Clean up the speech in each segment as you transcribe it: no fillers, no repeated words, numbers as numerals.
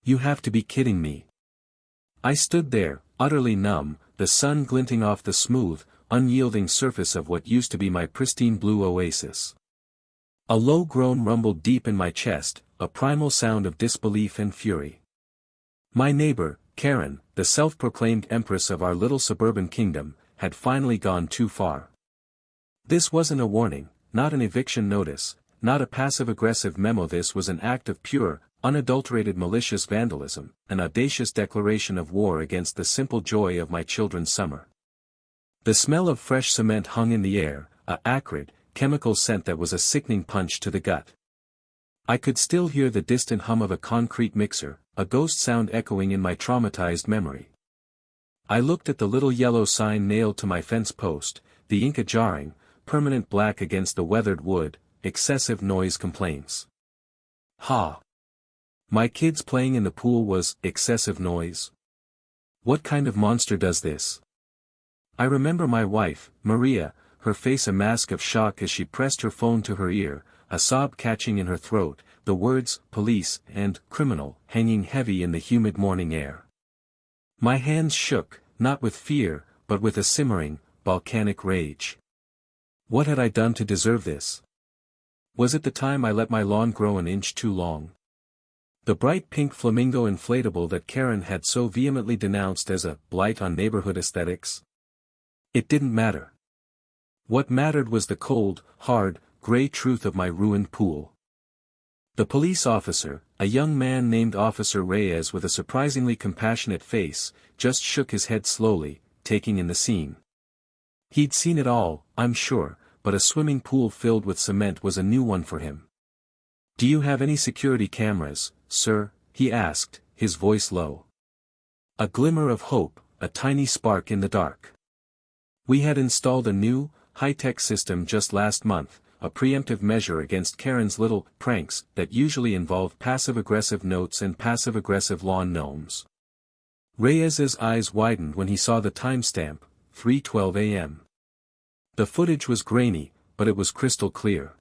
You have to be kidding me. I stood there, utterly numb, the sun glinting off the smooth, unyielding surface of what used to be my pristine blue oasis. A low groan rumbled deep in my chest, a primal sound of disbelief and fury. My neighbor, Karen, the self-proclaimed empress of our little suburban kingdom, had finally gone too far. This wasn't a warning, not an eviction notice, not a passive-aggressive memo. This was an act of pure, unadulterated malicious vandalism, an audacious declaration of war against the simple joy of my children's summer. The smell of fresh cement hung in the air, a acrid, chemical scent that was a sickening punch to the gut. I could still hear the distant hum of a concrete mixer, a ghost sound echoing in my traumatized memory. I looked at the little yellow sign nailed to my fence post, the ink jarring, permanent black against the weathered wood, excessive noise complaints. Ha! My kids playing in the pool was excessive noise? What kind of monster does this? I remember my wife, Maria, her face a mask of shock as she pressed her phone to her ear, a sob catching in her throat, the words, police, and criminal, hanging heavy in the humid morning air. My hands shook, not with fear, but with a simmering, volcanic rage. What had I done to deserve this? Was it the time I let my lawn grow an inch too long? The bright pink flamingo inflatable that Karen had so vehemently denounced as a blight on neighborhood aesthetics? It didn't matter. What mattered was the cold, hard, gray truth of my ruined pool. The police officer, a young man named Officer Reyes with a surprisingly compassionate face, just shook his head slowly, taking in the scene. He'd seen it all, I'm sure, but a swimming pool filled with cement was a new one for him. "Do you have any security cameras, sir?" he asked, his voice low. A glimmer of hope, a tiny spark in the dark. We had installed a new, high-tech system just last month, a preemptive measure against Karen's little pranks that usually involve passive-aggressive notes and passive-aggressive lawn gnomes. Reyes's eyes widened when he saw the timestamp, 3:12 a.m. The footage was grainy, but it was crystal clear.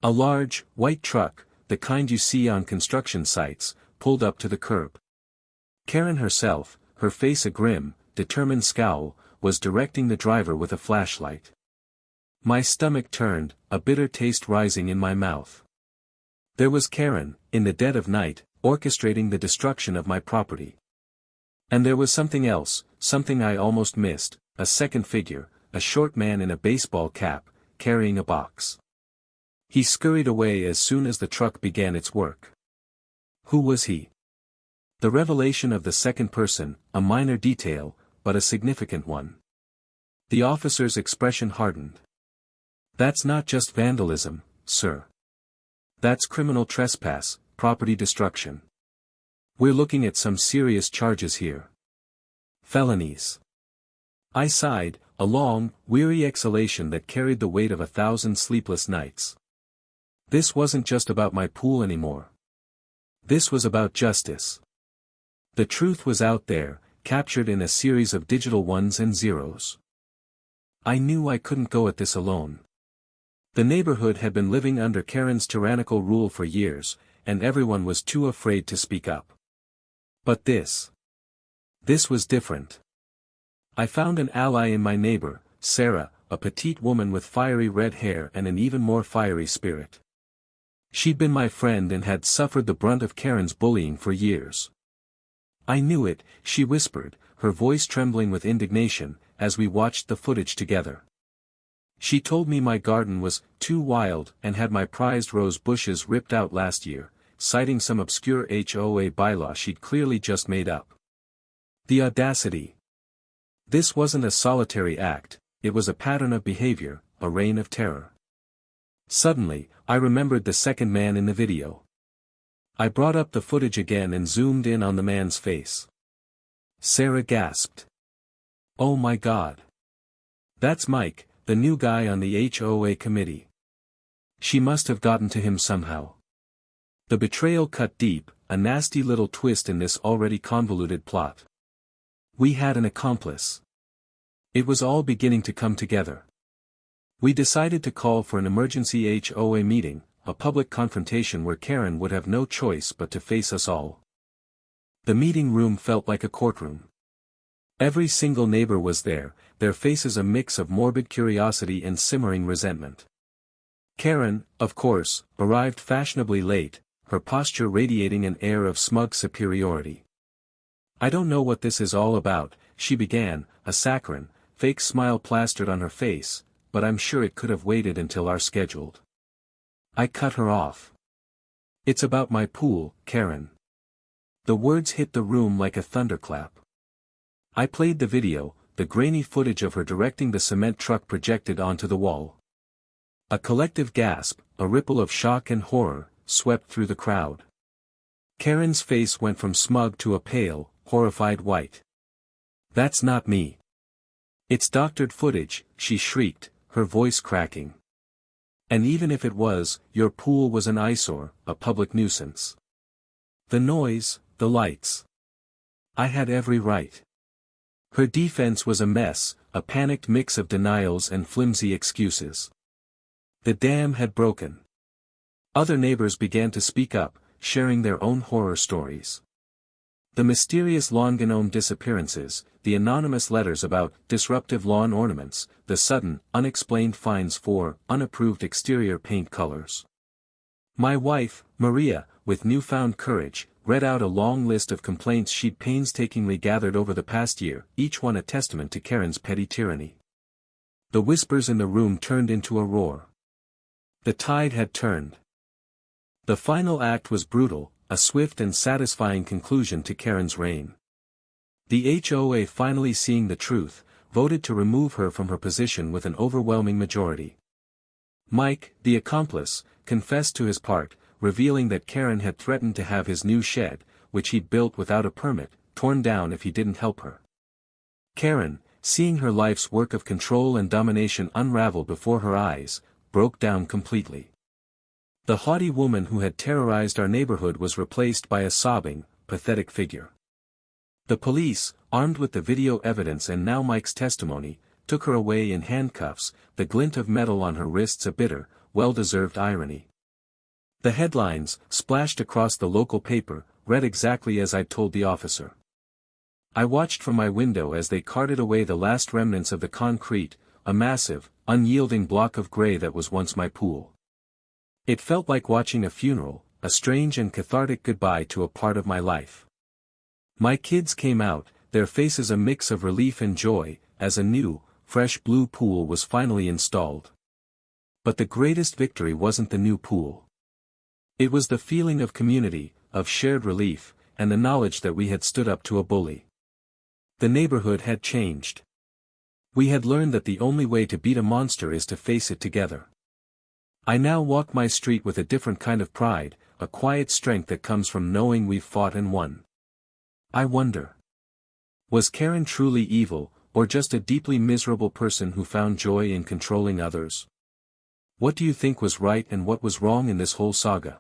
A large, white truck, the kind you see on construction sites, pulled up to the curb. Karen herself, her face a grim, determined scowl, was directing the driver with a flashlight. My stomach turned, a bitter taste rising in my mouth. There was Karen, in the dead of night, orchestrating the destruction of my property. And there was something else, something I almost missed, a second figure, a short man in a baseball cap, carrying a box. He scurried away as soon as the truck began its work. Who was he? The revelation of the second person, a minor detail, but a significant one. The officer's expression hardened. "That's not just vandalism, sir. That's criminal trespass, property destruction. We're looking at some serious charges here. Felonies." I sighed, a long, weary exhalation that carried the weight of 1,000 sleepless nights. This wasn't just about my pool anymore. This was about justice. The truth was out there, captured in a series of digital ones and zeros. I knew I couldn't go at this alone. The neighborhood had been living under Karen's tyrannical rule for years, and everyone was too afraid to speak up. But this was different. I found an ally in my neighbor, Sarah, a petite woman with fiery red hair and an even more fiery spirit. She'd been my friend and had suffered the brunt of Karen's bullying for years. "I knew it," she whispered, her voice trembling with indignation, as we watched the footage together. She told me my garden was too wild and had my prized rose bushes ripped out last year, citing some obscure HOA bylaw she'd clearly just made up. The audacity. This wasn't a solitary act, it was a pattern of behavior, a reign of terror. Suddenly, I remembered the second man in the video. I brought up the footage again and zoomed in on the man's face. Sarah gasped. "Oh my God. That's Mike, the new guy on the HOA committee. She must have gotten to him somehow." The betrayal cut deep, a nasty little twist in this already convoluted plot. We had an accomplice. It was all beginning to come together. We decided to call for an emergency HOA meeting, a public confrontation where Karen would have no choice but to face us all. The meeting room felt like a courtroom. Every single neighbor was there, their faces a mix of morbid curiosity and simmering resentment. Karen, of course, arrived fashionably late, her posture radiating an air of smug superiority. "I don't know what this is all about," she began, a saccharine, fake smile plastered on her face, "but I'm sure it could have waited until our scheduled." I cut her off. "It's about my pool, Karen." The words hit the room like a thunderclap. I played the video, the grainy footage of her directing the cement truck projected onto the wall. A collective gasp, a ripple of shock and horror, swept through the crowd. Karen's face went from smug to a pale, horrified white. "That's not me. It's doctored footage," she shrieked, her voice cracking. "And even if it was, your pool was an eyesore, a public nuisance. The noise, the lights. I had every right." Her defense was a mess, a panicked mix of denials and flimsy excuses. The dam had broken. Other neighbors began to speak up, sharing their own horror stories. The mysterious lawn gnome disappearances, the anonymous letters about disruptive lawn ornaments, the sudden, unexplained fines for unapproved exterior paint colors. My wife, Maria, with newfound courage, read out a long list of complaints she'd painstakingly gathered over the past year, each one a testament to Karen's petty tyranny. The whispers in the room turned into a roar. The tide had turned. The final act was brutal, a swift and satisfying conclusion to Karen's reign. The HOA, finally seeing the truth, voted to remove her from her position with an overwhelming majority. Mike, the accomplice, confessed to his part, revealing that Karen had threatened to have his new shed, which he'd built without a permit, torn down if he didn't help her. Karen, seeing her life's work of control and domination unravel before her eyes, broke down completely. The haughty woman who had terrorized our neighborhood was replaced by a sobbing, pathetic figure. The police, armed with the video evidence and now Mike's testimony, took her away in handcuffs, the glint of metal on her wrists a bitter, well-deserved irony. The headlines, splashed across the local paper, read exactly as I'd told the officer. I watched from my window as they carted away the last remnants of the concrete, a massive, unyielding block of gray that was once my pool. It felt like watching a funeral, a strange and cathartic goodbye to a part of my life. My kids came out, their faces a mix of relief and joy, as a new, fresh blue pool was finally installed. But the greatest victory wasn't the new pool. It was the feeling of community, of shared relief, and the knowledge that we had stood up to a bully. The neighborhood had changed. We had learned that the only way to beat a monster is to face it together. I now walk my street with a different kind of pride, a quiet strength that comes from knowing we've fought and won. I wonder. Was Karen truly evil, or just a deeply miserable person who found joy in controlling others? What do you think was right and what was wrong in this whole saga?